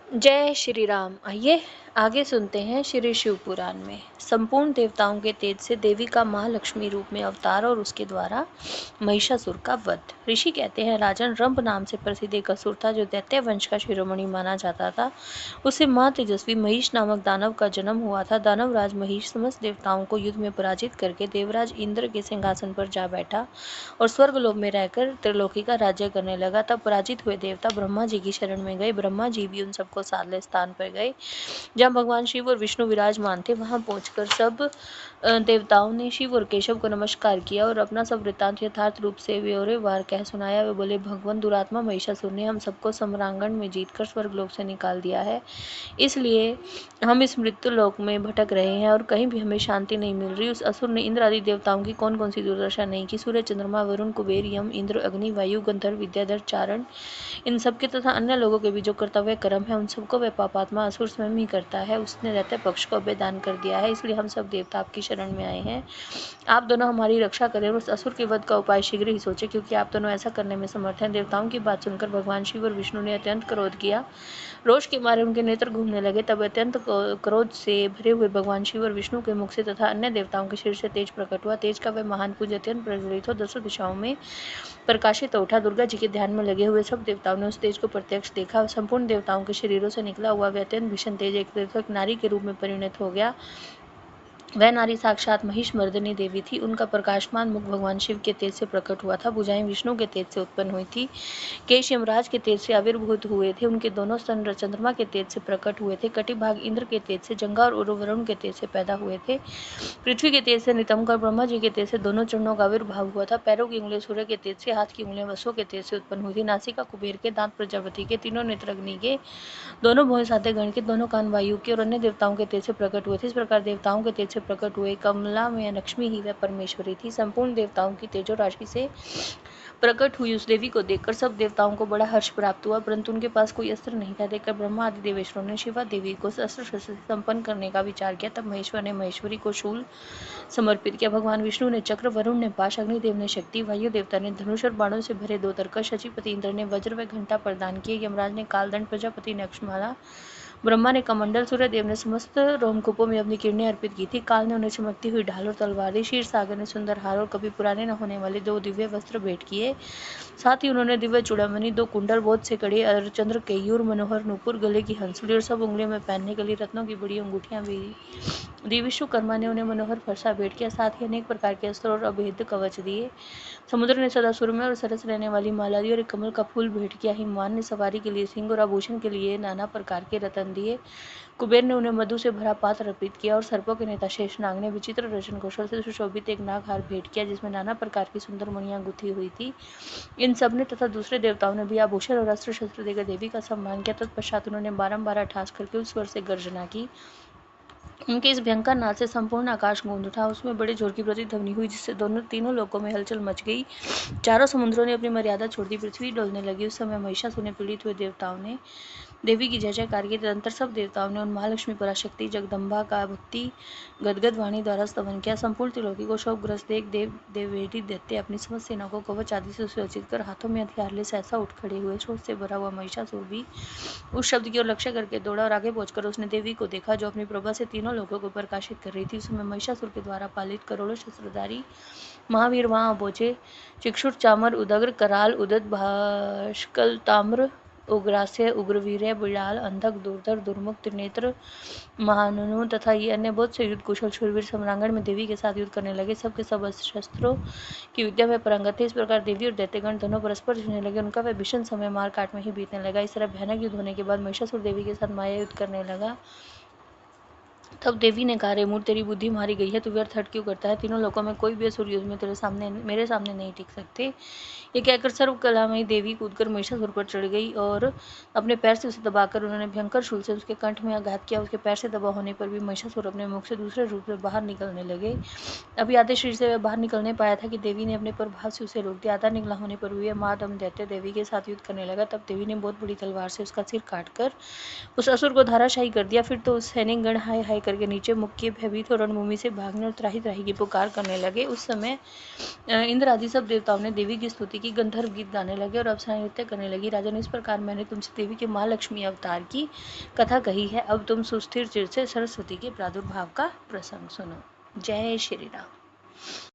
जय श्री राम। आइए आगे सुनते हैं श्री शिव पुराण में। संपूर्ण देवताओं के तेज से देवी का महालक्ष्मी रूप में अवतार और उसके द्वारा महिषासुर का वध। ऋषि कहते हैं, राजन रंभ नाम से प्रसिद्ध एक असुर था जो दैत्य वंश का शिरोमणि माना जाता था। उसे महातेजस्वी महिष नामक दानव का जन्म हुआ था। दानवराज महिष समस्त देवताओं को युद्ध में पराजित करके देवराज इंद्र के सिंहासन पर जा बैठा और स्वर्गलोक में रहकर त्रिलोकी का राज्य करने लगा। तब पराजित हुए देवता ब्रह्मा जी की शरण में गए। ब्रह्मा जी भी उन सबको साध ले स्थान पर गए जहाँ भगवान शिव और विष्णु विराजमान थे। वहां पहुंचकर सब देवताओं ने शिव और केशव को नमस्कार किया और अपना सब वृत्तांत यथार्थ रूप से व्यवहार कह सुनाया। वे बोले, भगवान दुरात्मा महिषासुर ने हम सबको सम्रांगण में जीतकर स्वर्गलोक से निकाल दिया है, इसलिए हम इस मृत्यु लोक में भटक रहे हैं और कहीं भी हमें शांति नहीं मिल रही। उस असुर ने इंद्र आदि देवताओं की कौन कौन सी दुर्दशा नहीं की। सूर्य, चंद्रमा, वरुण, कुबेर, यम, इंद्र, अग्नि, वायु, गंधर्व, विद्याधर, चारण, इन सबके तथा अन्य लोगों के भी जो कर्तव्य कर्म है उन सबको वह पापात्मा असुर स्वयं ही करता है। उसने दैत्य पक्ष को अभय दान कर दिया है, इसलिए हम सब देवता आपकी शरण में आए हैं। आप दोनों हमारी रक्षा करें और उस असुर के वध का उपाय शीघ्र ही सोचें, क्योंकि आप दोनों ऐसा करने में समर्थ हैं। देवताओं की बात सुनकर भगवान शिव और विष्णु ने अत्यंत क्रोध किया। रोष के मारे उनके नेत्र घूमने लगे। तब अत्यंत क्रोध से भरे हुए भगवान शिव और विष्णु के मुख से तथा अन्य देवताओं के शरीर से तेज प्रकट हुआ। तेज का वह महान पुंज अत्यंत प्रज्वलित हो दसों दिशाओं में प्रकाशित हो उठा। दुर्गा जी के ध्यान में लगे हुए सब देवताओं ने उस तेज को प्रत्यक्ष देखा। संपूर्ण देवताओं के शरीरों से निकला हुआ वह अत्यंत भीषण तेज एक नारी के रूप में परिणत हो गया। वह नारी साक्षात महिषमर्दिनी देवी थी। उनका प्रकाशमान मुख भगवान शिव के तेज से प्रकट हुआ था। भुजाएं विष्णु के तेज से उत्पन्न हुई थी। केश यमराज के तेज से आविर्भूत हुए थे। उनके दोनों स्तन चंद्रमा के तेज से प्रकट हुए थे। कटिभाग इंद्र के तेज से, जंघा और वरुण के तेज से पैदा हुए थे। पृथ्वी के तेज से नितंबर, ब्रह्मा जी के तेज से दोनों चरणों का आविर्भाव हुआ था। पैरों की उंगलियां सूर्य के तेज से, हाथ की उंगलियां वसुओं के तेज से उत्पन्न हुई थी। नासिका कुबेर के, दांत प्रजापति के, तीनों नेत्र अग्नि के, दोनों भुएं सातवें गण के, दोनों कान वायु के और अन्य देवताओं के तेज से प्रकट हुए थे। इस प्रकार देवताओं के तेज से प्रकट हुए कमला में लक्ष्मी ही वह परमेश्वरी थी। संपूर्ण देवताओं की तेजो राशि से प्रकट हुई उस देवी को देखकर सब देवताओं को बड़ा हर्ष प्राप्त हुआ, परंतु उनके पास कोई अस्त्र नहीं था। देखकर ब्रह्मा आदि देवेश्वरों ने शिवा देवी को अस्त्र शस्त्र से संपन्न करने का विचार किया। तब महेश्वर ने महेश्वरी को शूल समर्पित किया। भगवान विष्णु ने चक्र, वरुण ने पाश, अग्निदेव ने शक्ति, वायु देवता ने धनुष और बाणों से भरे दो तरकश, शचीपति इंद्र ने वज्र व घंटा प्रदान किए, यमराज ने कालदंड, प्रजापति ने अक्षमाला, ब्रह्मा ने कमंडल, सूर्यदेव ने समस्त रोमकूपों में अपनी किरणें अर्पित की थी। काल ने उन्हें चमकती हुई ढाल और तलवार दी। क्षीर सागर ने सुंदर हार और कभी पुराने न होने वाले दो दिव्य वस्त्र भेंट किए। साथ ही उन्होंने दिव्य चूड़ामणि, दो कुंडल, बहुत से कड़े, अर्धचंद्र, केयूर, मनोहर नूपुर, गले की हंसुली और सब उंगलियों में पहनने के लिए रत्नों की बड़ी अंगूठियां भी दी। विश्वकर्मा ने उन्हें मनोहर फरसा भेंट किया। साथ ही अनेक प्रकार के अस्त्र और अभेद्य कवच दिए। समुद्र ने सदा सुरम्य और सरस रहने वाली माला दी और एक कमल का फूल भेंट किया। हिमवान ने सवारी के लिए सिंह और आभूषण के लिए नाना प्रकार के रत्न दिए। कुबेर ने उन्हें मधु से भरा पात्र अर्पित किया और सर्पों के नेता शेषनाग ने विचित्र रचन कौशल से सुशोभित एक नागहार भेंट किया, जिसमें नाना प्रकार की सुंदर मणियां गुथी हुई थी। इन सब ने तथा दूसरे देवताओं ने भी आभूषण और अस्त्र शस्त्र देकर देवी का सम्मान किया। तत्पश्चात उन्होंने बारंबार ठास करके उस स्वर से गर्जना की। उनके इस भयंकर नाद से संपूर्ण आकाश गूंज उठा। उसमें बड़े जोर की प्रतिध्वनि हुई, जिससे तीनों लोकों में हलचल मच गई। चारों समुद्रों ने अपनी मर्यादा छोड़ दी, पृथ्वी डोलने लगी। उस समय महिषासुर ने पीड़ित हुए देवताओं ने देवी की जय जयकार की। तदंतर सब देवताओं ने उन महालक्ष्मी पराशक्ति जगदम्बा का भक्ति गदगद वाणी द्वारा स्तवन किया। संपूर्ण त्रिलोकी को शोकग्रस्त देख देवेरी दैत्य अपनी समस्त सेना को कवच आदि से सुसज्जित कर हाथों में हथियार ले सहसा उठ खड़े हुए। शोक से भरा हुआ महिषासुर भी उस शब्द की ओर लक्ष्य करके दौड़ा और आगे पहुंचकर उसने देवी को देखा, जो अपनी प्रभा से तीनों लोगों को प्रकाशित कर रही थी। उस समय महिषासुर के द्वारा पालित करोड़ों शस्त्रधारी महावीर वहां पहुंचे। चिक्षुर, चामर, उदग्र, कराल, उदत, भाष्कल, ताम्र, उग्रास्य, उग्रवीर्य, बिड़ाल, अंधक, दुर्धर, दुर्मुख, त्रिनेत्र, महाननु तथा ये अन्य बहुत से युद्ध कुशल शूरवीर सम्रांगण में देवी के साथ युद्ध करने लगे। सबके सब शस्त्रों की विद्या में पारंगत थे। इस प्रकार देवी और दैत्यगण दोनों परस्पर जुड़ने लगे। उनका वह भीषण समय मार काट में ही बीतने लगा। इस तरह भयानक युद्ध होने के बाद महिषासुर देवी के साथ माया युद्ध करने लगा। तब देवी ने कहा, रेमूर, तेरी बुद्धि मारी गई है, तू व्यर्थ हट क्यों करता है? तीनों लोगों में कोई भी असुर युद्ध में मेरे सामने नहीं टिक सकते। ये कहकर सर्व कलामयी देवी कूदकर महिषासुर पर चढ़ गई और अपने पैर से उसे दबाकर उन्होंने भयंकर शूल से उसके कंठ में आघात किया। उसके पैर से दबा होने पर भी महिषासुर अपने मुख से दूसरे रूप में बाहर निकलने लगे। अभी आधे शरीर से वह बाहर निकलने पाया था कि देवी ने अपने प्रभाव से उसे रोक दिया। आधा निकला होने पर भी महादम दैत्य देवी के साथ युद्ध करने लगा। तब देवी ने बहुत बड़ी तलवार से उसका सिर काटकर उस असुर को धाराशाही कर दिया। फिर तो उस सैनिक गण हाय हाय करके नीचे मुख किए भयभीत हो रणभूमि से भागने और त्राही त्राही की पुकार करने लगे। उस समय इंद्र आदि सब देवताओं ने देवी की स्तुति की, गंधर्व गीत गाने लगे और अप्सराएं नृत्य करने लगी। राजन, इस प्रकार मैंने तुमसे देवी के माँ लक्ष्मी अवतार की कथा कही है। अब तुम सुस्थिर चिर से सरस्वती के प्रादुर्भाव का प्रसंग सुनो। जय श्री राम।